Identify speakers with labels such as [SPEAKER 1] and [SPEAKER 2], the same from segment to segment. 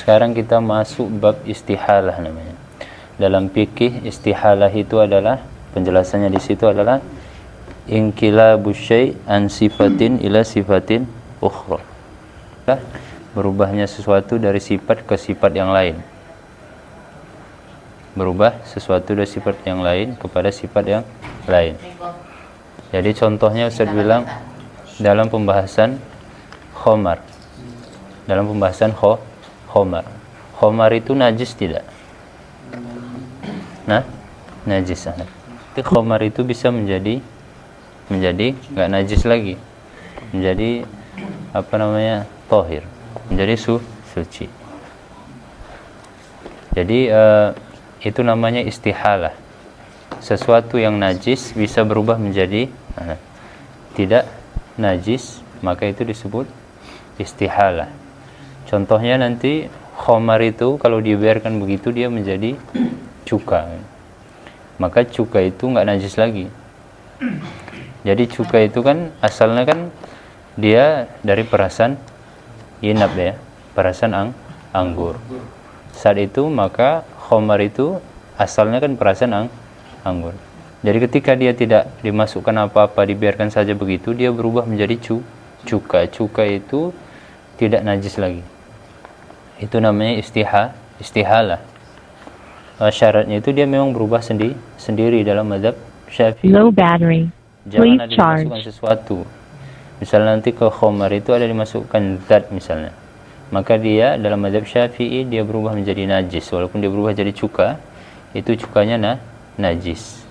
[SPEAKER 1] sekarang kita masuk bab istihalah namanya. Dalam fikih istihalah itu adalah, penjelasannya di situ adalah inqilabu syai' an sifatin ila sifatin ukhra. Berubahnya sesuatu dari sifat ke sifat yang lain. Berubah sesuatu dari sifat yang lain kepada sifat yang lain. Jadi contohnya Ustaz bilang dalam pembahasan khomar. Dalam pembahasan khomar. Khomar itu najis tidak? Nah, najis. Tapi khomar itu bisa menjadi nggak najis lagi, menjadi tohir, menjadi suci. Jadi itu namanya istihalah. Sesuatu yang najis bisa berubah menjadi tidak najis, maka itu disebut istihalah. Contohnya nanti khomar itu kalau dibiarkan begitu dia menjadi cuka, maka cuka itu nggak najis lagi. Jadi cuka itu kan asalnya kan dia dari perasan inab ya, perasan anggur. Saat itu maka khomar itu asalnya kan perasan anggur. Jadi ketika dia tidak dimasukkan apa-apa, dibiarkan saja begitu, dia berubah menjadi cuka. Cuka itu tidak najis lagi. Itu namanya istihalah. Syaratnya itu dia memang berubah sendiri dalam mazhab Syafi'i.
[SPEAKER 2] Low battery.
[SPEAKER 1] Jangan ada
[SPEAKER 2] Please charge.
[SPEAKER 1] dimasukkan sesuatu. Misalnya nanti ke khomar itu ada dimasukkan zat misalnya, maka dia dalam mazhab Syafi'i dia berubah menjadi najis. Walaupun dia berubah jadi cuka, itu cukanya najis.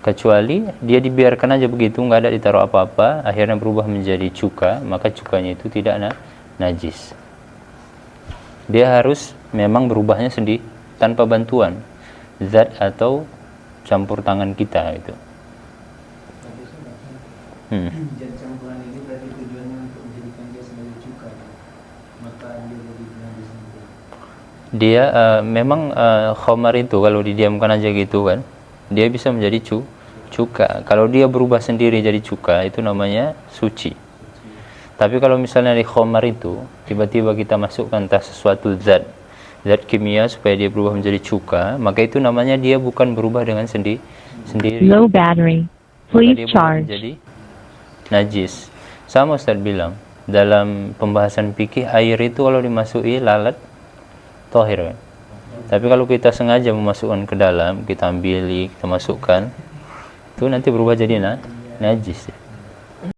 [SPEAKER 1] Kecuali dia dibiarkan aja begitu, nggak ada ditaruh apa-apa, akhirnya berubah menjadi cuka, maka cukanya itu tidak najis. Dia harus memang berubahnya sendiri tanpa bantuan zat atau campur tangan kita itu.
[SPEAKER 3] Zat campuran ini berarti tujuannya untuk menjadikan dia sebagai cuka, maka dia jadi najis.
[SPEAKER 1] Dia memang khomar itu kalau didiamkan aja gitu kan, dia bisa menjadi cuka. Kalau dia berubah sendiri jadi cuka, itu namanya suci. Tapi kalau misalnya di khomar itu tiba-tiba kita masukkan entah sesuatu zat kimia supaya dia berubah menjadi cuka, maka itu namanya dia bukan berubah dengan sendiri.
[SPEAKER 2] Low battery. Please
[SPEAKER 1] Dia berubah
[SPEAKER 2] charge.
[SPEAKER 1] menjadi najis. Sama Ustaz bilang dalam pembahasan fikih, air itu kalau dimasuki lalat tohir kan? Tapi kalau kita sengaja memasukkan ke dalam, kita ambil, kita masukkan, itu nanti berubah jadi najis.